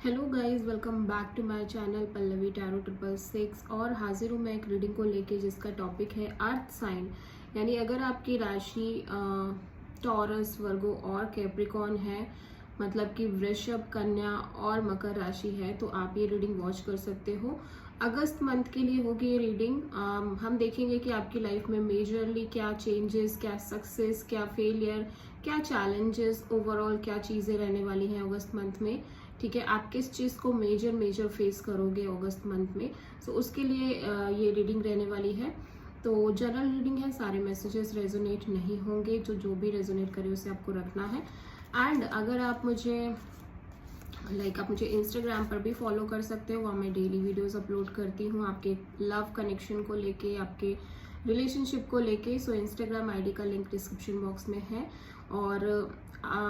Hello guys, welcome back to my channel Pallavi tarot 666। और हाजिर हूँ मैं एक रीडिंग को लेके जिसका टॉपिक है अर्थ साइन। यानी अगर आपकी राशि टॉरस, वर्गो और कैप्रिकॉर्न है, मतलब कि वृषभ, कन्या और मकर राशि है, तो आप ये रीडिंग वॉच कर सकते हो। अगस्त मंथ के लिए होगी ये रीडिंग। हम देखेंगे कि आपकी लाइफ में मेजरली क्या चेंजेस, क्या सक्सेस, क्या फेलियर, क्या चैलेंजेस, ओवरऑल क्या चीज़ें रहने वाली हैं अगस्त मंथ में। ठीक है, आप किस चीज़ को मेजर फेस करोगे अगस्त मंथ में। सो उसके लिए ये रीडिंग रहने वाली है। तो जनरल रीडिंग है, सारे मैसेजेस रेजोनेट नहीं होंगे, जो भी रेजोनेट करे उसे आपको रखना है। एंड अगर आप मुझे आप मुझे इंस्टाग्राम पर भी फॉलो कर सकते हो, वहाँ मैं डेली वीडियोस अपलोड करती हूँ आपके लव कनेक्शन को लेके, आपके रिलेशनशिप को लेके। सो इंस्टाग्राम आईडी का लिंक डिस्क्रिप्शन बॉक्स में है। और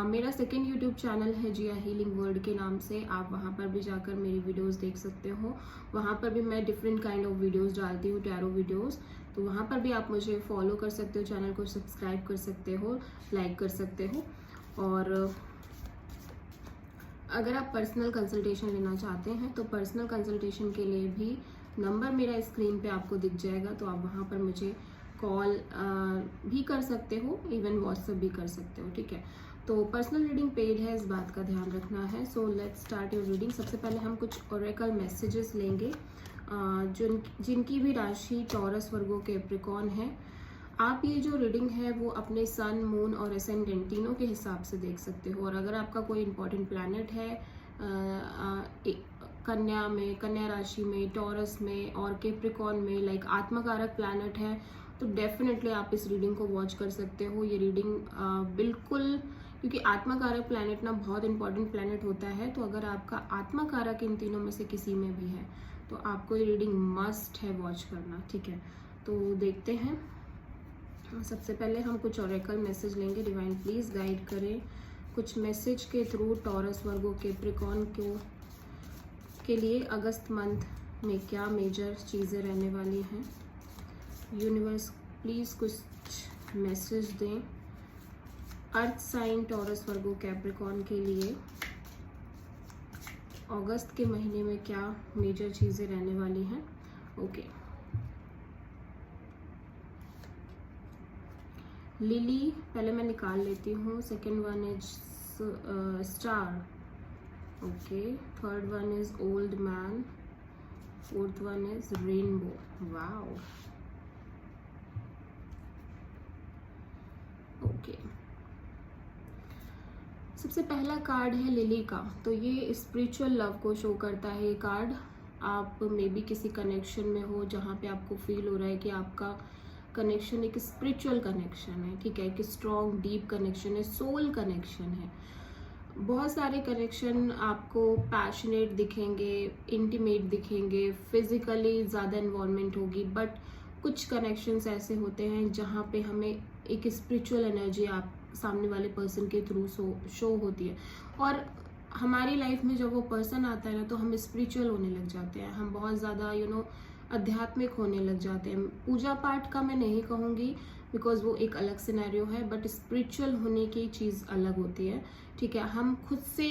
मेरा सेकंड यूट्यूब चैनल है जिया हीलिंग वर्ल्ड के नाम से, आप वहाँ पर भी जाकर मेरी वीडियोस देख सकते हो। वहाँ पर भी मैं डिफरेंट काइंड ऑफ वीडियोस डालती हूँ, टैरो वीडियोस। तो वहाँ पर भी आप मुझे फॉलो कर सकते हो, चैनल को सब्सक्राइब कर सकते हो, लाइक कर सकते हो। और अगर आप पर्सनल कंसल्टेशन लेना चाहते हैं तो पर्सनल कंसल्टेशन के लिए भी नंबर मेरा स्क्रीन पे आपको दिख जाएगा, तो आप वहाँ पर मुझे कॉल भी कर सकते हो, इवन व्हाट्सएप भी कर सकते हो। ठीक है, तो पर्सनल रीडिंग पेड है, इस बात का ध्यान रखना है। So let's start your reading. सबसे पहले हम कुछ ओरेकल मैसेजेस लेंगे। जिनकी भी राशि टॉरस, वर्गो, कैप्रिकॉर्न है, आप ये जो रीडिंग है वो अपने सन, मून और एसेंडेंट तीनों के हिसाब से देख सकते हो। और अगर आपका कोई इंपॉर्टेंट प्लैनेट है कन्या में, कन्या राशि में, टॉरस में और कैप्रिकॉर्न में, लाइक आत्मकारक प्लैनेट है, तो डेफिनेटली आप इस रीडिंग को वॉच कर सकते हो। ये रीडिंग बिल्कुल, क्योंकि आत्मकारक प्लैनेट ना बहुत इंपॉर्टेंट प्लैनेट होता है। तो अगर आपका आत्मकारक इन तीनों में से किसी में भी है तो आपको ये रीडिंग मस्ट है वॉच करना। ठीक है, तो देखते हैं। सबसे पहले हम कुछ ओरेकल मैसेज लेंगे। डिवाइन प्लीज गाइड करें कुछ मैसेज के थ्रू टॉरस, वर्गो, कैप्रिकॉर्न के लिए अगस्त मंथ में क्या मेजर चीज़ें रहने वाली हैं। यूनिवर्स प्लीज कुछ मैसेज दें अर्थ साइन टॉरस, वर्गो, कैप्रिकॉर्न के लिए अगस्त के महीने में क्या मेजर चीज़ें रहने वाली हैं। ओके, लिली पहले मैं निकाल लेती हूँ। Second one is star. Okay, third one is old man, fourth one is rainbow. Wow, okay. सबसे पहला कार्ड है लिली का, तो ये स्पिरिचुअल लव को शो करता है। ये कार्ड आप मे बी किसी कनेक्शन में हो जहाँ पे आपको फील हो रहा है कि आपका कनेक्शन एक स्पिरिचुअल कनेक्शन है। ठीक है, एक स्ट्रॉन्ग डीप कनेक्शन है, सोल कनेक्शन है। बहुत सारे कनेक्शन आपको पैशनेट दिखेंगे, इंटीमेट दिखेंगे, फिजिकली ज़्यादा इन्वॉल्वमेंट होगी, बट कुछ कनेक्शंस ऐसे होते हैं जहाँ पे हमें एक स्पिरिचुअल एनर्जी आप सामने वाले पर्सन के थ्रू शो होती है। और हमारी लाइफ में जब वो पर्सन आता है ना, तो हम स्पिरिचुअल होने लग जाते हैं, हम बहुत ज़्यादा आध्यात्मिक होने लग जाते हैं। पूजा पाठ का मैं नहीं कहूँगी बिकॉज वो एक अलग सिनेरियो है, बट स्पिरिचुअल होने की चीज़ अलग होती है। ठीक है, हम खुद से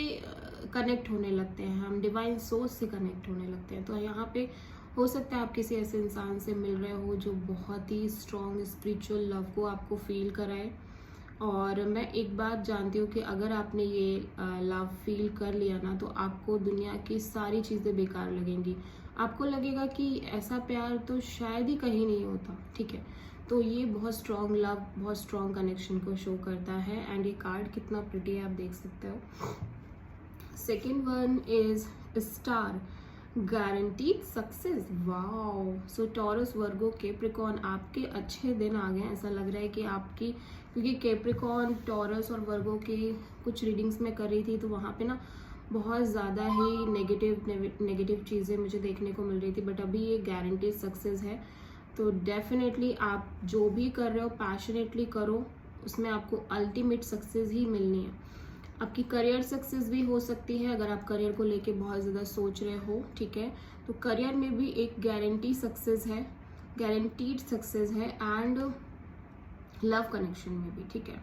कनेक्ट होने लगते हैं, हम डिवाइन सोर्स से कनेक्ट होने लगते हैं। तो यहाँ पे हो सकता है आप किसी ऐसे इंसान से मिल रहे हो जो बहुत ही स्ट्रॉन्ग स्पिरिचुअल लव को आपको फील कराए। और मैं एक बात जानती हूँ कि अगर आपने ये लव फील कर लिया ना, तो आपको दुनिया की सारी चीज़ें बेकार लगेंगी। आपको लगेगा कि ऐसा प्यार तो शायद ही कहीं नहीं होता। ठीक है, तो ये बहुत स्ट्रॉन्ग लव, बहुत स्ट्रॉन्ग कनेक्शन को शो करता है। एंड ये कार्ड कितना प्रिटी है आप देख सकते हो। Second one is star, guaranteed success. Wow, so taurus, Virgo, Capricorn, आपके अच्छे दिन आ गए। ऐसा लग रहा है कि आपकी, क्योंकि कैप्रिकॉर्न, टॉरस और वर्गो की कुछ रीडिंग्स में कर रही थी, तो वहाँ पे ना बहुत ज़्यादा ही नेगेटिव चीज़ें मुझे देखने को मिल रही थी, बट अभी ये गारंटीड सक्सेस है। तो डेफिनेटली आप जो भी कर रहे हो पैशनेटली करो, उसमें आपको अल्टीमेट सक्सेस ही मिलनी है। आपकी करियर सक्सेस भी हो सकती है अगर आप करियर को लेके बहुत ज़्यादा सोच रहे हो। ठीक है, तो करियर में भी एक गारंटी सक्सेस है, गारंटीड सक्सेस है। एंड लव कनेक्शन में भी। ठीक है,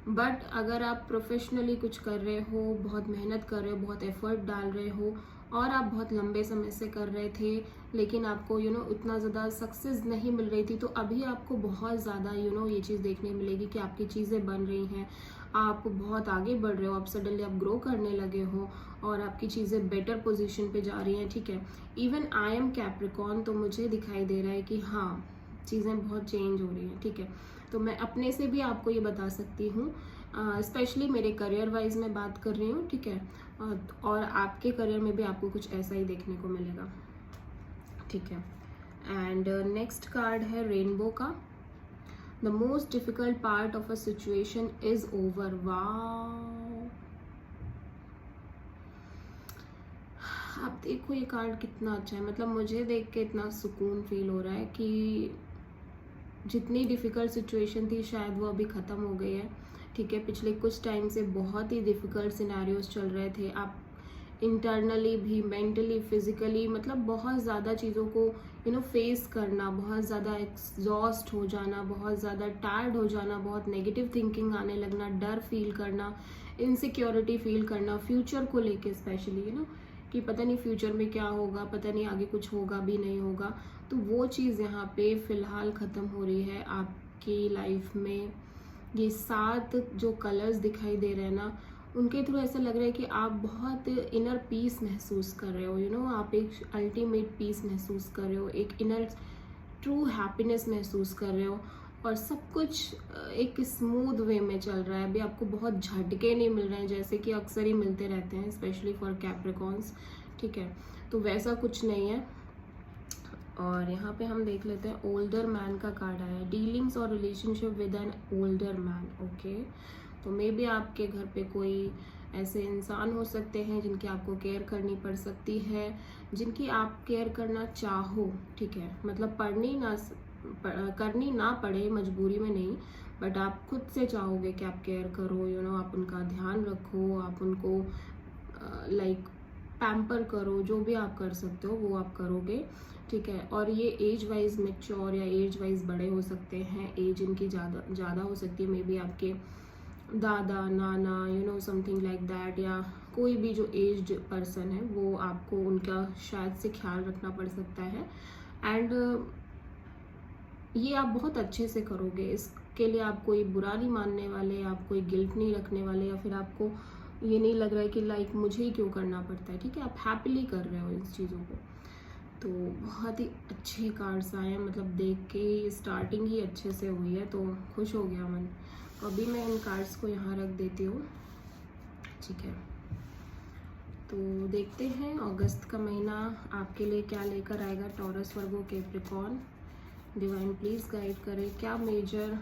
बट अगर आप प्रोफेशनली कुछ कर रहे हो, बहुत मेहनत कर रहे हो, बहुत एफर्ट डाल रहे हो और आप बहुत लंबे समय से कर रहे थे लेकिन आपको उतना ज़्यादा सक्सेस नहीं मिल रही थी, तो अभी आपको बहुत ज़्यादा ये चीज़ देखने मिलेगी कि आपकी चीज़ें बन रही हैं, आप बहुत आगे बढ़ रहे हो, आप सडनली आप ग्रो करने लगे हो और आपकी चीज़ें बेटर पोजीशन पे जा रही हैं, ठीक है। इवन आई एम कैप्रिकॉर्न, तो मुझे दिखाई दे रहा है कि हाँ, चीज़ें बहुत चेंज हो रही हैं, ठीक है। तो मैं अपने से भी आपको ये बता सकती हूँ, स्पेशली मेरे करियर वाइज मैं बात कर रही हूँ, ठीक है। और आपके करियर में भी आपको कुछ ऐसा ही देखने को मिलेगा, ठीक है। एंड नेक्स्ट कार्ड है रेनबो का। The most difficult part of a situation is over. Wow, आप देखो ये कार्ड कितना अच्छा है, मतलब मुझे देख के इतना सुकून फील हो रहा है कि जितनी डिफ़िकल्ट सिचुएशन थी शायद वो अभी ख़त्म हो गई है, ठीक है। पिछले कुछ टाइम से बहुत ही डिफ़िकल्ट सिनेरियोज चल रहे थे, आप इंटरनली भी, मेंटली, फिज़िकली, मतलब बहुत ज़्यादा चीज़ों को फेस करना, बहुत ज़्यादा एग्जॉस्ट हो जाना, बहुत ज़्यादा टायर्ड हो जाना, बहुत नेगेटिव थिंकिंग आने लगना, डर फील करना, इनसिक्योरिटी फील करना फ्यूचर को लेके स्पेशली, कि पता नहीं फ्यूचर में क्या होगा, पता नहीं आगे कुछ होगा भी नहीं होगा। तो वो चीज़ यहाँ पे फ़िलहाल ख़त्म हो रही है आपकी लाइफ में। ये 7 जो कलर्स दिखाई दे रहे हैं ना, उनके थ्रू ऐसा लग रहा है कि आप बहुत इनर पीस महसूस कर रहे हो, आप एक अल्टीमेट पीस महसूस कर रहे हो, एक इनर ट्रू हैप्पीनेस महसूस कर रहे हो और सब कुछ एक स्मूथ वे में चल रहा है। अभी आपको बहुत झटके नहीं मिल रहे हैं जैसे कि अक्सर ही मिलते रहते हैं, स्पेशली फॉर कैप्रिकॉर्न्स, ठीक है। तो वैसा कुछ नहीं है। और यहाँ पे हम देख लेते हैं, ओल्डर मैन का कार्ड आया है। डीलिंग्स और relationship with an older man, okay. तो मे बी आपके घर पे कोई ऐसे इंसान हो सकते हैं जिनकी आपको केयर करनी पड़ सकती है, जिनकी आप केयर करना चाहो, ठीक है। मतलब करनी ना पड़े, मजबूरी में नहीं, बट आप खुद से चाहोगे कि आप केयर करो, आप उनका ध्यान रखो, आप उनको लाइक पैम्पर करो, जो भी आप कर सकते हो वो आप करोगे, ठीक है। और ये एज वाइज मैच्योर या एज वाइज बड़े हो सकते हैं, एज इनकी ज़्यादा हो सकती है, मे बी आपके दादा, नाना, समथिंग लाइक दैट, या कोई भी जो एज्ड पर्सन है वो आपको उनका शायद से ख्याल रखना पड़ सकता है। एंड ये आप बहुत अच्छे से करोगे, इसके लिए आप कोई बुरा नहीं मानने वाले, आप कोई गिल्ट नहीं रखने वाले, या फिर आपको ये नहीं लग रहा है कि लाइक मुझे ही क्यों करना पड़ता है, ठीक है। आप हैप्पीली कर रहे हो इस चीज़ों को। तो बहुत ही अच्छे कार्ड्स आए हैं, मतलब देख के स्टार्टिंग ही अच्छे से हुई है तो खुश हो गया मन। तो अभी मैं इन कार्ड्स को यहाँ रख देती हूँ, ठीक है। तो देखते हैं अगस्त का महीना आपके लिए क्या लेकर आएगा। Taurus, Virgo, Capricorn, divine please guide करें, क्या मेजर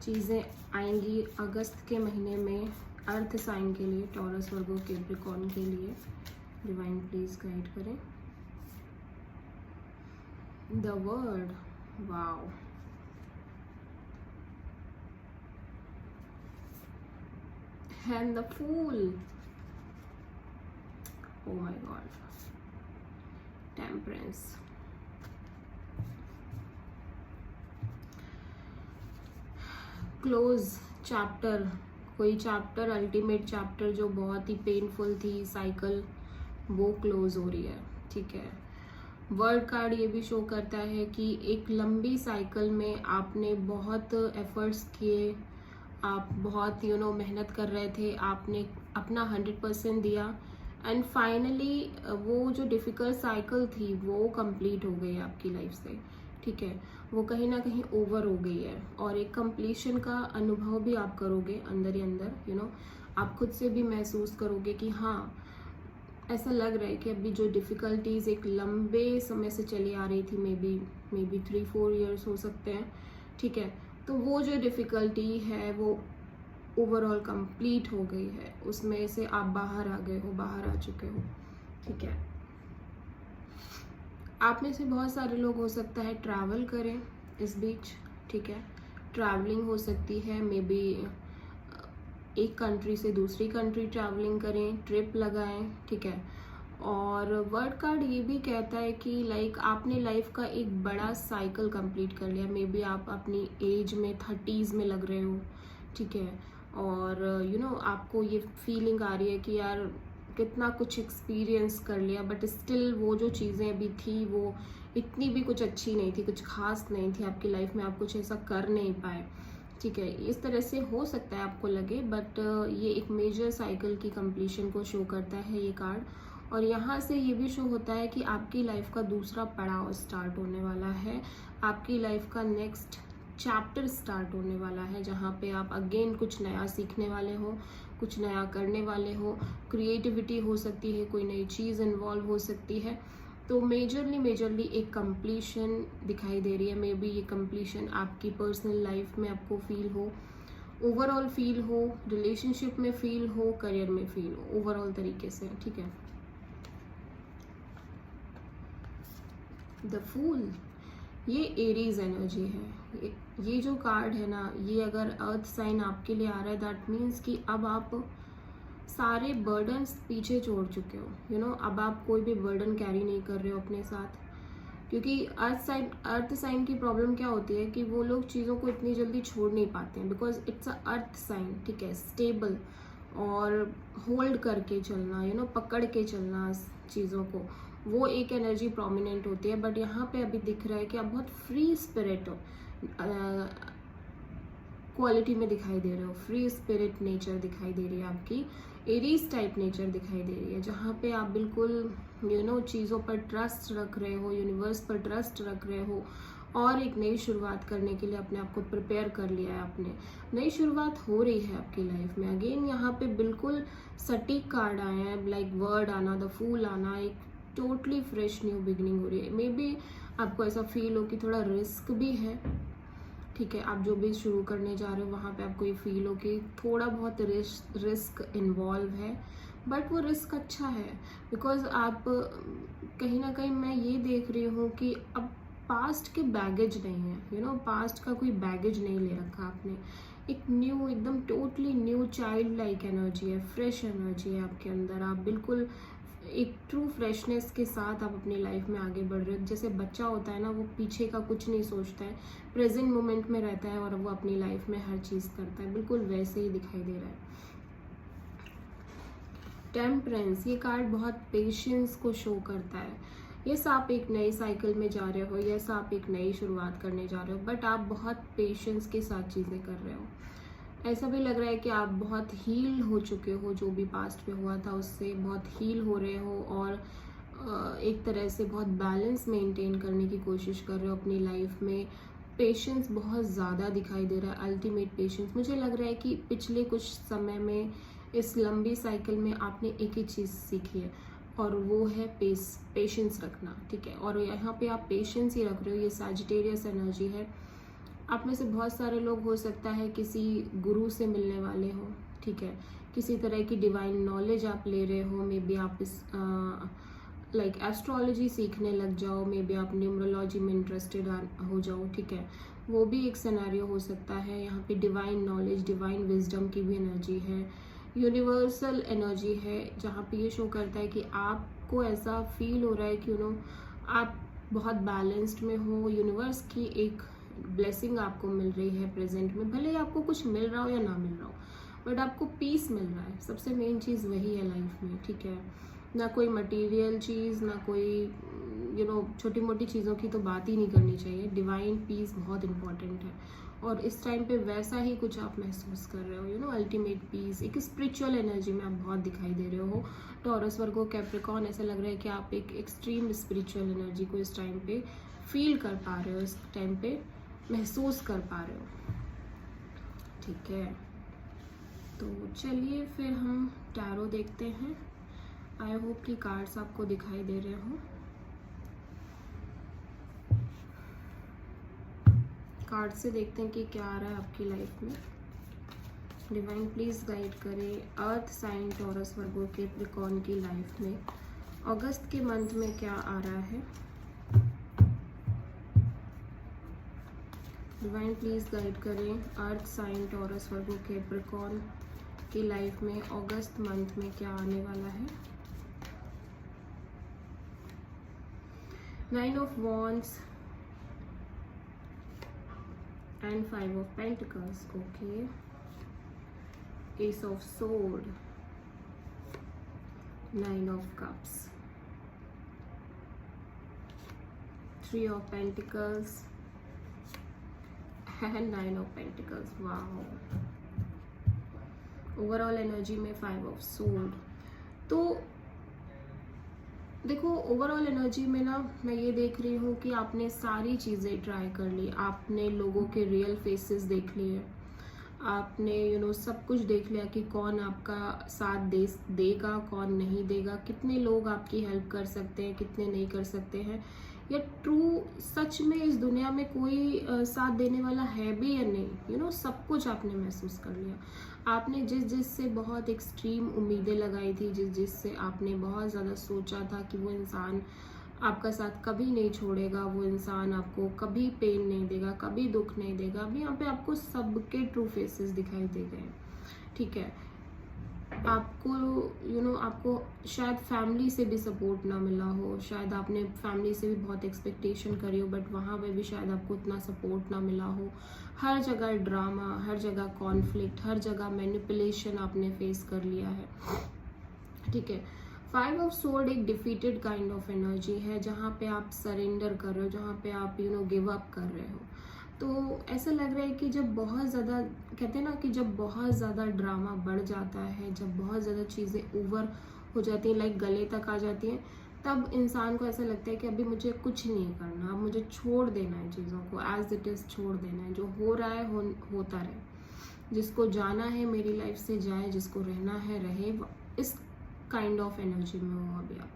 चीज़ें आएंगी अगस्त के महीने में अर्थ साइन के लिए, टॉरस, वर्गो, कैप्रिकॉर्न के लिए। डिवाइन प्लीज़ गाइड करें। The word, wow, and the fool, oh my god, temperance, close chapter, कोई चैप्टर, अल्टीमेट चैप्टर जो बहुत ही पेनफुल थी साइकिल, वो क्लोज हो रही है, ठीक है। वर्ड कार्ड ये भी शो करता है कि एक लंबी साइकिल में आपने बहुत एफर्ट्स किए, आप बहुत मेहनत कर रहे थे, आपने अपना 100% दिया एंड फाइनली वो जो डिफ़िकल्ट साइकिल थी वो कंप्लीट हो गई आपकी लाइफ से, ठीक है। वो कहीं ना कहीं ओवर हो गई है और एक कंप्लीशन का अनुभव भी आप करोगे अंदर ही अंदर, आप खुद से भी महसूस करोगे कि हाँ, ऐसा लग रहा है कि अभी जो डिफ़िकल्टीज़ एक लंबे समय से चली आ रही थी, मे बी 3-4 ईयर्स हो सकते हैं, ठीक है। तो वो जो डिफ़िकल्टी है वो ओवरऑल कंप्लीट हो गई है, उसमें से आप बाहर आ गए हो, बाहर आ चुके हो, ठीक है। आप में से बहुत सारे लोग हो सकता है ट्रैवल करें इस बीच, ठीक है। ट्रैवलिंग हो सकती है, मे बी एक कंट्री से दूसरी कंट्री ट्रैवलिंग करें, ट्रिप लगाएं, ठीक है। और वर्ड कार्ड ये भी कहता है कि लाइक आपने लाइफ का एक बड़ा साइकिल कंप्लीट कर लिया, मे बी आप अपनी एज में 30s में लग रहे हो, ठीक है। और आपको ये फीलिंग आ रही है कि यार कितना कुछ एक्सपीरियंस कर लिया, बट स्टिल वो जो चीज़ें अभी थी वो इतनी भी कुछ अच्छी नहीं थी, कुछ खास नहीं थी आपकी लाइफ में, आप कुछ ऐसा कर नहीं पाए। ठीक है, इस तरह से हो सकता है आपको लगे, बट ये एक मेजर साइकिल की कंप्लीशन को शो करता है ये कार्ड। और यहाँ से ये भी शो होता है कि आपकी लाइफ का दूसरा पड़ाव स्टार्ट होने वाला है, आपकी लाइफ का नेक्स्ट चैप्टर स्टार्ट होने वाला है, जहाँ पे आप अगेन कुछ नया सीखने वाले हो, कुछ नया करने वाले हो, क्रिएटिविटी हो सकती है, कोई नई चीज़ इन्वॉल्व हो सकती है। तो मेजरली एक कंप्लीशन दिखाई दे रही है। मे बी ये कंप्लीशन आपकी पर्सनल लाइफ में आपको फील हो, ओवरऑल फील हो, रिलेशनशिप में फील हो, करियर में फील हो, ओवरऑल तरीके से। ठीक है, द फूल, ये एरीज एनर्जी है। ये जो कार्ड है ना, ये अगर अर्थ साइन आपके लिए आ रहा है, दैट मीन्स कि अब आप सारे बर्डन्स पीछे छोड़ चुके हो। अब आप कोई भी बर्डन कैरी नहीं कर रहे हो अपने साथ। क्योंकि अर्थ साइन की प्रॉब्लम क्या होती है कि वो लोग चीज़ों को इतनी जल्दी छोड़ नहीं पाते हैं, because it's a earth sign. ठीक है, स्टेबल और होल्ड करके चलना, पकड़ के चलना चीज़ों को, वो एक एनर्जी प्रोमिनेंट होती है। बट यहाँ पे अभी दिख रहा है कि आप बहुत फ्री स्पिरिट हो, क्वालिटी में दिखाई दे रहे हो, फ्री स्पिरिट नेचर दिखाई दे रही है आपकी, एरीज टाइप नेचर दिखाई दे रही है, जहाँ पे आप बिल्कुल चीज़ों पर ट्रस्ट रख रहे हो, यूनिवर्स पर ट्रस्ट रख रहे हो, और एक नई शुरुआत करने के लिए अपने आप को प्रिपेयर कर लिया है आपने। नई शुरुआत हो रही है आपकी लाइफ में। अगेन यहाँ पे बिल्कुल सटीक कार्ड आए हैं, लाइक वर्ड आना, द फूल आना, एक टोटली फ्रेश न्यू बिगिनिंग हो रही है। मे बी आपको ऐसा फील हो कि थोड़ा रिस्क भी है। ठीक है, आप जो भी शुरू करने जा रहे हो वहाँ पे आपको ये फील हो कि थोड़ा बहुत रिस्क इन्वॉल्व है, बट वो रिस्क अच्छा है, बिकॉज आप कहीं ना कहीं मैं ये देख रही हूँ कि अब पास्ट के बैगेज नहीं है, पास्ट का कोई बैगेज नहीं ले रखा आपने। एक न्यू, एकदम totally new child like energy है, फ्रेश एनर्जी है आपके अंदर। आप बिल्कुल एक ट्रू फ्रेशनेस के साथ आप अपनी लाइफ में आगे बढ़ रहे हो। जैसे बच्चा होता है ना, वो पीछे का कुछ नहीं सोचता है, प्रेजेंट मोमेंट में रहता है और वो अपनी लाइफ में हर चीज़ करता है, बिल्कुल वैसे ही दिखाई दे रहा है। टेम्परेंस, ये कार्ड बहुत पेशेंस को शो करता है। यस, आप एक नए साइकिल में जा रहे हो, यस आप एक नई शुरुआत करने जा रहे हो, बट आप बहुत पेशेंस के साथ चीज़ें कर रहे हो। ऐसा भी लग रहा है कि आप बहुत हील हो चुके हो, जो भी पास्ट में हुआ था उससे बहुत हील हो रहे हो, और एक तरह से बहुत बैलेंस मेंटेन करने की कोशिश कर रहे हो अपनी लाइफ में। पेशेंस बहुत ज़्यादा दिखाई दे रहा है, अल्टीमेट पेशेंस। मुझे लग रहा है कि पिछले कुछ समय में, इस लंबी साइकिल में, आपने एक ही चीज़ सीखी है, और वो है पेशेंस रखना। ठीक है, और यहाँ पे आप पेशेंस ही रख रहे हो। ये सैजिटेरियस एनर्जी है। आप में से बहुत सारे लोग हो सकता है किसी गुरु से मिलने वाले हो। ठीक है, किसी तरह की डिवाइन नॉलेज आप ले रहे हो। मे बी आप इस लाइक एस्ट्रोलॉजी सीखने लग जाओ, मे बी आप न्यूमरोलॉजी में इंटरेस्टेड हो जाओ। ठीक है, वो भी एक सिनेरियो हो सकता है। यहाँ पे डिवाइन नॉलेज, डिवाइन विजडम की भी एनर्जी है, यूनिवर्सल एनर्जी है, जहाँ पे ये शो करता है कि आपको ऐसा फील हो रहा है कि आप बहुत बैलेंस्ड में हो। यूनिवर्स की एक ब्लेसिंग आपको मिल रही है प्रेजेंट में, भले ही आपको कुछ मिल रहा हो या ना मिल रहा हो, बट आपको पीस मिल रहा है। सबसे मेन चीज़ वही है लाइफ में। ठीक है, ना कोई मटेरियल चीज़, ना कोई छोटी मोटी चीज़ों की तो बात ही नहीं करनी चाहिए। डिवाइन पीस बहुत इंपॉर्टेंट है, और इस टाइम पे वैसा ही कुछ आप महसूस कर रहे हो। अल्टीमेट पीस, एक स्पिरिचुअल एनर्जी में आप बहुत दिखाई दे रहे हो। टॉरस, वर्गो, कैप्रिकॉर्न, ऐसा लग रहा है कि आप एक एक्सट्रीम स्पिरिचुअल एनर्जी को इस टाइम पे फील कर पा रहे हो, इस टाइम पे महसूस कर पा रहे हो। ठीक है, तो चलिए फिर हम टैरो देखते हैं। आई होप कि कार्ड्स आपको दिखाई दे रहे हो। कार्ड से देखते हैं कि क्या आ रहा है आपकी लाइफ में। डिवाइन प्लीज गाइड करें earth sign Taurus Virgo Capricorn की लाइफ में अगस्त के मंथ में क्या आ रहा है। डिवाइन प्लीज गाइड करें earth sign Taurus Virgo Capricorn की लाइफ में अगस्त मंथ में क्या आने वाला है। 9 of wands and 5 of pentacles. Okay, Ace of Sword, Nine of Cups, Three of Pentacles and Nine of Pentacles. Wow, overall energy में 5 of Sword। तो देखो ओवरऑल एनर्जी में ना मैं ये देख रही हूँ कि आपने सारी चीज़ें ट्राई कर ली, आपने लोगों के रियल फेसेस देख लिए, आपने सब कुछ देख लिया कि कौन आपका साथ देगा कौन नहीं देगा, कितने लोग आपकी हेल्प कर सकते हैं कितने नहीं कर सकते हैं, या ट्रू सच में इस दुनिया में कोई साथ देने वाला है भी या नहीं। सब कुछ आपने महसूस कर लिया। आपने जिस से बहुत एक्सट्रीम उम्मीदें लगाई थी, जिस से आपने बहुत ज़्यादा सोचा था कि वो इंसान आपका साथ कभी नहीं छोड़ेगा, वो इंसान आपको कभी पेन नहीं देगा, कभी दुख नहीं देगा, अभी यहाँ पे आपको सबके ट्रू फेसेस दिखाई दे गए। ठीक है, आपको आपको शायद फैमिली से भी सपोर्ट ना मिला हो, शायद आपने फैमिली से भी बहुत एक्सपेक्टेशन करी हो, बट वहाँ पे भी शायद आपको उतना सपोर्ट ना मिला हो। हर जगह ड्रामा, हर जगह कॉन्फ्लिक्ट, हर जगह मैनिपुलेशन आपने फेस कर लिया है। ठीक है, 5 ऑफ सोर्ड एक डिफीटेड काइंड ऑफ एनर्जी है, जहाँ पे आप सरेंडर कर रहे हो, जहाँ पे आप गिव अप कर रहे हो। तो ऐसा लग रहा है कि जब बहुत ज़्यादा, कहते हैं ना कि जब बहुत ज़्यादा ड्रामा बढ़ जाता है, जब बहुत ज़्यादा चीज़ें ओवर हो जाती हैं, लाइक गले तक आ जाती हैं, तब इंसान को ऐसा लगता है कि अभी मुझे कुछ नहीं करना, अब मुझे छोड़ देना है, चीज़ों को एज इट इज़ छोड़ देना है। जो हो रहा है होता रहे, जिसको जाना है मेरी लाइफ से जाए, जिसको रहना है रहे। इस काइंड ऑफ एनर्जी में हो अभी आप।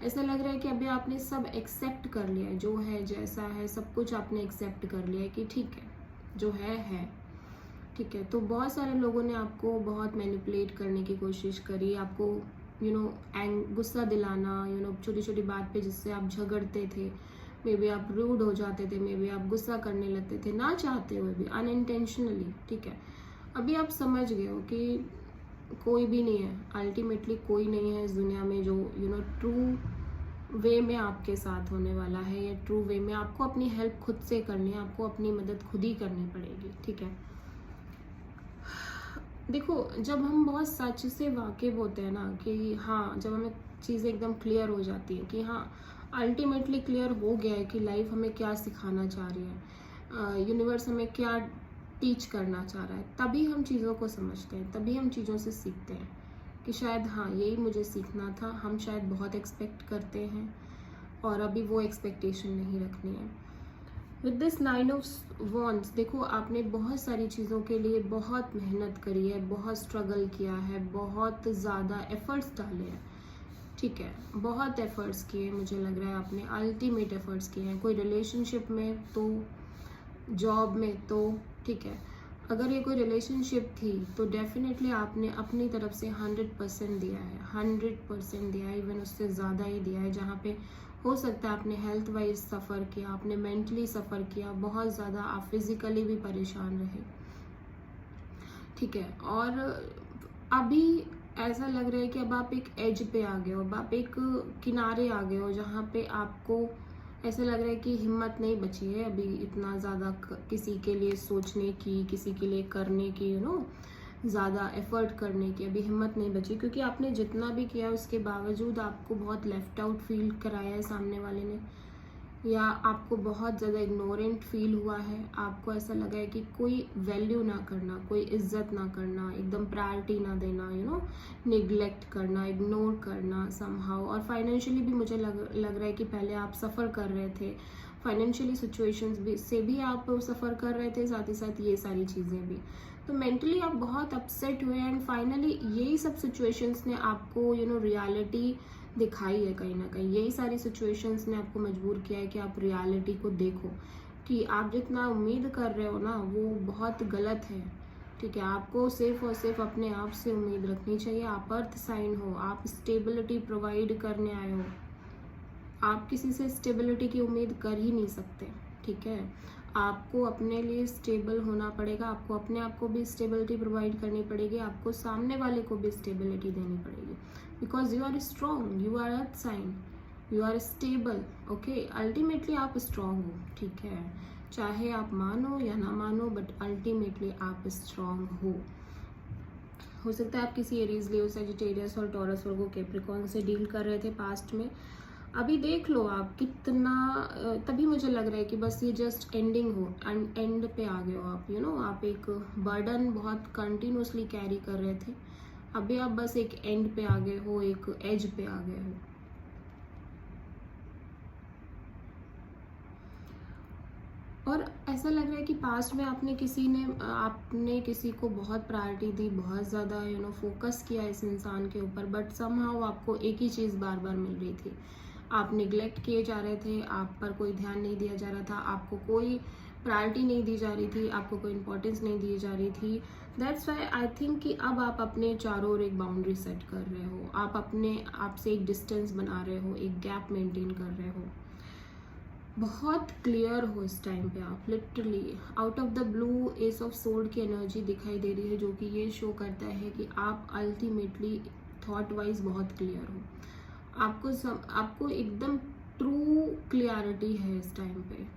ऐसा लग रहा है कि अभी आपने सब एक्सेप्ट कर लिया है, जो है जैसा है सब कुछ आपने एक्सेप्ट कर लिया है कि ठीक है जो है। ठीक है, तो बहुत सारे लोगों ने आपको बहुत मैनिपुलेट करने की कोशिश करी, आपको गुस्सा दिलाना, छोटी छोटी बात पे जिससे आप झगड़ते थे, मे बी आप रूड हो जाते थे, मे बी आप गुस्सा करने लगते थे ना चाहते हुए भी, अनइंटेंशनली। ठीक है, अभी आप समझ गए हो कि कोई भी नहीं है, अल्टीमेटली कोई नहीं है इस दुनिया में जो ट्रू वे में आपके साथ होने वाला है, या ट्रू वे में आपको अपनी हेल्प खुद से करनी है, आपको अपनी मदद खुद ही करनी पड़ेगी। ठीक है, देखो जब हम बहुत सच से वाकिफ होते हैं ना कि हाँ, जब हमें चीज़ें एकदम क्लियर हो जाती है कि हाँ अल्टीमेटली क्लियर हो गया है कि लाइफ हमें क्या सिखाना चाह रही है, यूनिवर्स हमें क्या टीच करना चाह रहा है, तभी हम चीज़ों को समझते हैं, तभी हम चीज़ों से सीखते हैं कि शायद हाँ यही मुझे सीखना था। हम शायद बहुत एक्सपेक्ट करते हैं और अभी वो एक्सपेक्टेशन नहीं रखनी है। विद दिस 9 ऑफ वॉन्ड्स, देखो आपने बहुत सारी चीज़ों के लिए बहुत मेहनत करी है, बहुत स्ट्रगल किया है, बहुत ज़्यादा एफर्ट्स डाले हैं। ठीक है, बहुत एफर्ट्स किए, मुझे लग रहा है आपने अल्टीमेट एफर्ट्स किए हैं, कोई रिलेशनशिप में तो जॉब में तो। ठीक है, अगर ये कोई रिलेशनशिप थी तो डेफिनेटली आपने अपनी तरफ से 100% दिया है, 100% दिया है, इवन उससे ज़्यादा ही दिया है। जहाँ पे हो सकता है आपने हेल्थ वाइज सफ़र किया, आपने मेंटली सफ़र किया, बहुत ज़्यादा आप फिज़िकली भी परेशान रहे। ठीक है, और अभी ऐसा लग रहा है कि अब आप एक एज पे आ गए हो, अब आप एक किनारे आ गए हो, जहाँ पे आपको ऐसा लग रहा है कि हिम्मत नहीं बची है अभी इतना ज़्यादा किसी के लिए सोचने की, किसी के लिए करने की, ज़्यादा एफर्ट करने की अभी हिम्मत नहीं बची, क्योंकि आपने जितना भी किया उसके बावजूद आपको बहुत लेफ्ट आउट फील कराया है सामने वाले ने, या आपको बहुत ज़्यादा इग्नोरेंट फील हुआ है। आपको ऐसा लगा है कि कोई वैल्यू ना करना, कोई इज्जत ना करना, एकदम प्रायोरिटी ना देना, निगलेक्ट करना, इग्नोर करना समहाउ। और फाइनेंशियली भी मुझे लग रहा है कि पहले आप सफ़र कर रहे थे, फाइनेंशियली सिचुएशंस भी से भी आप सफ़र कर रहे थे, साथ ही साथ ये सारी चीज़ें भी। तो मेंटली आप बहुत अपसेट हुए एंड फाइनली यही सब सिचुएशंस ने आपको रियलिटी दिखाई है कहीं ना कहीं। यही सारी सिचुएशंस ने आपको मजबूर किया है कि आप रियलिटी को देखो कि आप जितना उम्मीद कर रहे हो ना वो बहुत गलत है। ठीक है, आपको सिर्फ और सिर्फ अपने आप से उम्मीद रखनी चाहिए। आप अर्थ साइन हो, आप स्टेबिलिटी प्रोवाइड करने आए हो, आप किसी से स्टेबिलिटी की उम्मीद कर ही नहीं सकते। ठीक है, आपको अपने लिए स्टेबल होना पड़ेगा, आपको अपने आप को भी स्टेबिलिटी प्रोवाइड करनी पड़ेगी, आपको सामने वाले को भी स्टेबिलिटी देनी पड़ेगी, because you are strong, you are earth sign, you are stable. Okay, ultimately आप स्ट्रॉन्ग हो। ठीक है, चाहे आप मानो या ना मानो, बट अल्टीमेटली आप स्ट्रॉन्ग हो। हो सकता है आप किसी एरीज, लियो, सजिटेरियस और टॉरस, वर्गो, कैप्रिकॉर्न से डील कर रहे थे पास्ट में। अभी देख लो आप कितना, तभी मुझे लग रहा है कि बस ये जस्ट एंडिंग हो, एंड पे आ गए हो आप। आप एक बर्डन बहुत कंटिन्यूसली कैरी कर रहे थे, अभी आप बस एक एंड पे आ गए हो, एक एज पे आ गए हो। और ऐसा लग रहा है कि पास्ट में आपने किसी को बहुत प्रायोरिटी दी, बहुत ज़्यादा फोकस किया इस इंसान के ऊपर, बट समहाउ आपको एक ही चीज़ बार बार मिल रही थी। आप निगलेक्ट किए जा रहे थे, आप पर कोई ध्यान नहीं दिया जा रहा था, आपको कोई प्रायोरिटी नहीं दी जा रही थी, आपको कोई इंपॉर्टेंस नहीं दी जा रही थी। दैट्स वाई आई थिंक कि अब आप अपने चारों ओर एक बाउंड्री सेट कर रहे हो, आप अपने आप से एक डिस्टेंस बना रहे हो, एक गैप मेंटेन कर रहे हो। बहुत क्लियर हो इस टाइम पे आप, literally out of the blue S of sword की एनर्जी दिखाई दे रही है, जो कि ये शो करता है कि आप अल्टीमेटली थॉट वाइज बहुत क्लियर हो। आपको एकदम ट्रू क्लियरिटी है इस टाइम पे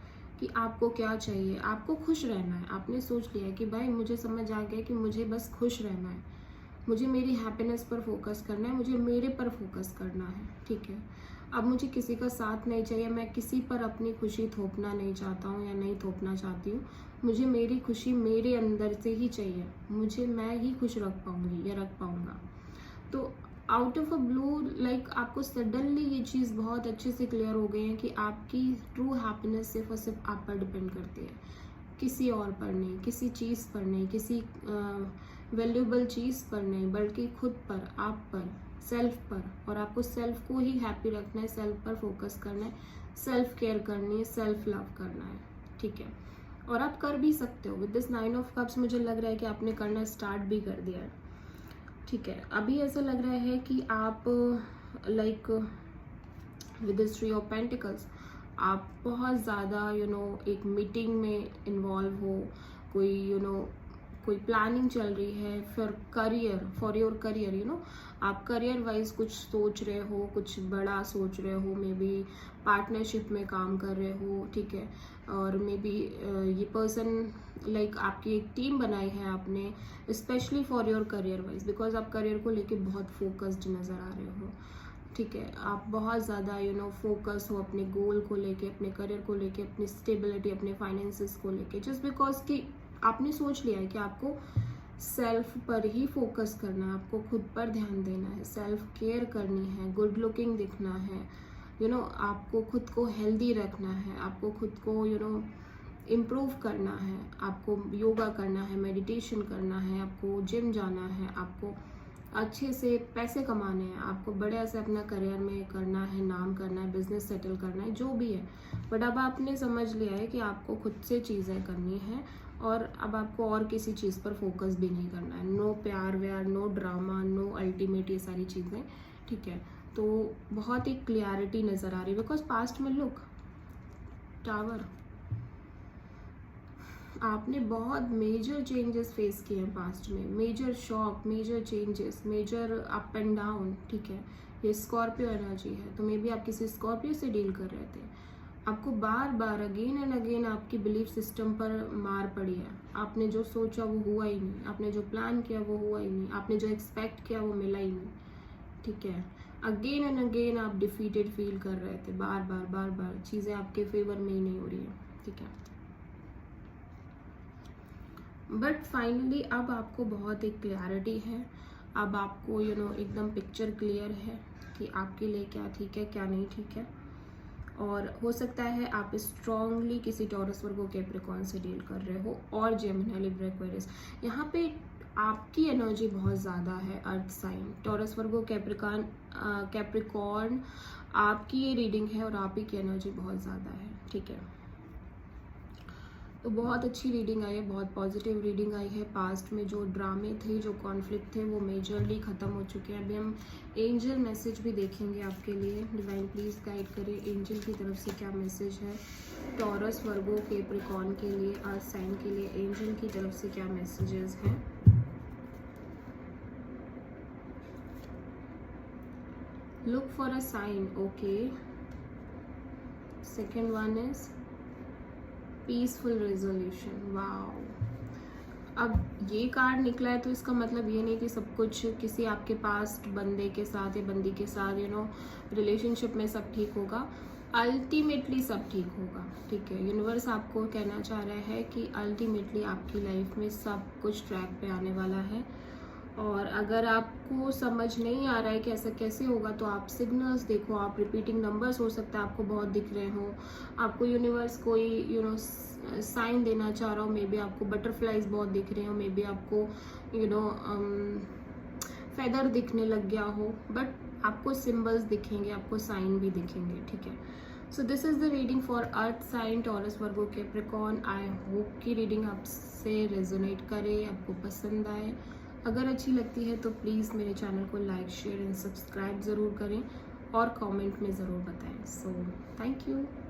कि आपको क्या चाहिए। आपको खुश रहना है, आपने सोच लिया है कि भाई मुझे समझ आ गया कि मुझे बस खुश रहना है, मुझे मेरी हैप्पीनेस पर फोकस करना है, मुझे मेरे पर फोकस करना है, ठीक है। अब मुझे किसी का साथ नहीं चाहिए, मैं किसी पर अपनी खुशी थोपना नहीं चाहता हूँ या नहीं थोपना चाहती हूँ। मुझे मेरी खुशी मेरे अंदर से ही चाहिए, मैं ही खुश रख पाऊँगी या रख पाऊँगा। तो out of a blue like आपको सडनली ये चीज़ बहुत अच्छे से क्लियर हो गई है कि आपकी ट्रू हैप्पीनेस सिर्फ और सिर्फ आप पर डिपेंड करती है, किसी और पर नहीं, किसी चीज़ पर नहीं, किसी वैल्यूएबल चीज़ पर नहीं, बल्कि खुद पर, आप पर, सेल्फ पर। और आपको सेल्फ को ही हैप्पी रखना है, सेल्फ पर फोकस करना है, सेल्फ केयर करनी है, सेल्फ लव करना है, ठीक है। और आप कर भी सकते हो। विद दिस 9 ऑफ कप्स मुझे लग रहा है कि आपने करना स्टार्ट भी कर दिया है, ठीक है। अभी ऐसा लग रहा है कि आप like with this 3 of pentacles आप बहुत ज़्यादा एक मीटिंग में इन्वॉल्व हो, कोई कोई प्लानिंग चल रही है फॉर योर करियर, आप करियर वाइज कुछ सोच रहे हो, कुछ बड़ा सोच रहे हो, मे बी पार्टनरशिप में काम कर रहे हो, ठीक है। और मे बी ये पर्सन लाइक आपकी एक टीम बनाई है आपने specially for your career wise, because आप करियर को लेके बहुत फोकस्ड नज़र आ रहे हो, ठीक है। आप बहुत ज़्यादा फोकस हो अपने गोल को लेके, अपने करियर को लेके, अपनी स्टेबिलिटी, अपने फाइनेंसेस को लेके, जस्ट बिकॉज कि आपने सोच लिया है कि आपको सेल्फ पर ही फोकस करना है, आपको खुद पर ध्यान देना है, सेल्फ केयर करनी है, गुड लुकिंग दिखना है, आपको खुद को हेल्दी रखना है, आपको खुद को इम्प्रूव करना है, आपको योगा करना है, मेडिटेशन करना है, आपको जिम जाना है, आपको अच्छे से पैसे कमाने हैं, आपको बढ़िया से अपना करियर में करना है, नाम करना है, बिजनेस सेटल करना है, जो भी है। बट अब आपने समझ लिया है कि आपको खुद से चीज़ें करनी है और अब आपको और किसी चीज़ पर फोकस भी नहीं करना है। नो प्यार व्यार, नो ड्रामा, नो अल्टीमेट, ये सारी चीज़ें, ठीक है। तो बहुत ही क्लियरिटी नज़र आ रही है, बिकॉज पास्ट में लुक टावर, आपने बहुत मेजर चेंजेस फेस किए हैं पास्ट में, major shock, major changes, major up and down, ठीक है। ये स्कॉर्पियो एनर्जी है, तो मे बी आप किसी स्कॉर्पियो से डील कर रहे थे। आपको बार बार अगेन एंड अगेन आपकी बिलीफ सिस्टम पर मार पड़ी है, आपने जो सोचा वो हुआ ही नहीं, आपने जो प्लान किया वो हुआ ही नहीं, आपने जो एक्सपेक्ट किया वो मिला ही नहीं, ठीक है। अगेन एंड अगेन आप डिफीटेड फील कर रहे थे, बार बार चीज़ें आपके फेवर में ही नहीं हो रही है, ठीक है। बट फाइनली अब आपको बहुत एक क्लैरिटी है, अब आपको एकदम पिक्चर क्लियर है कि आपके लिए क्या ठीक है, क्या नहीं ठीक है। और हो सकता है आप स्ट्रांगली किसी टॉरस, वर्गो, कैप्रिकॉर्न से डील कर रहे हो और जेमिनी, लिब्रा, एक्वेरियस। यहाँ पे आपकी एनर्जी बहुत ज़्यादा है, अर्थ साइन, टॉरस, वर्गो, कैप्रिकॉर्न आपकी ये रीडिंग है और आप ही की एनर्जी बहुत ज़्यादा है, ठीक है। तो बहुत अच्छी रीडिंग आई है, बहुत पॉजिटिव रीडिंग आई है। पास्ट में जो ड्रामे थे, जो कॉन्फ्लिक्ट थे, वो मेजरली ख़त्म हो चुके हैं। अभी हम एंजल मैसेज भी देखेंगे आपके लिए। डिवाइन प्लीज़ गाइड करें, एंजल की तरफ से क्या मैसेज है टॉरस, वर्गो, कैप्रिकॉर्न के लिए, अर्थ साइन के लिए, एंजल की तरफ से क्या मैसेजेस हैं। Look for a sign, okay. Second one is peaceful resolution, wow. अब ये कार्ड निकला है तो इसका मतलब ये नहीं कि सब कुछ किसी आपके पास्ट बंदे के साथ या बंदी के साथ रिलेशनशिप में सब ठीक होगा। अल्टीमेटली सब ठीक होगा, ठीक है। यूनिवर्स आपको कहना चाह रहा है कि अल्टीमेटली आपकी लाइफ में सब कुछ ट्रैक पे आने वाला है। और अगर आपको समझ नहीं आ रहा है कि ऐसा कैसे होगा, तो आप सिग्नल्स देखो, आप रिपीटिंग नंबर्स हो सकता है आपको बहुत दिख रहे हो, आपको यूनिवर्स कोई साइन देना चाह रहा हो, मे बी आपको बटरफ्लाइज बहुत दिख रहे हो, मे बी आपको फेदर दिखने लग गया हो, बट आपको सिंबल्स दिखेंगे, आपको साइन भी दिखेंगे, ठीक है। So this is the reading for earth sign, Taurus, Virgo, Capricorn. I hope कि रीडिंग आपसे रेजोनेट करे, आपको पसंद आए। अगर अच्छी लगती है तो प्लीज़ मेरे चैनल को लाइक, शेयर एंड सब्सक्राइब ज़रूर करें और कमेंट में ज़रूर बताएं। So thank you.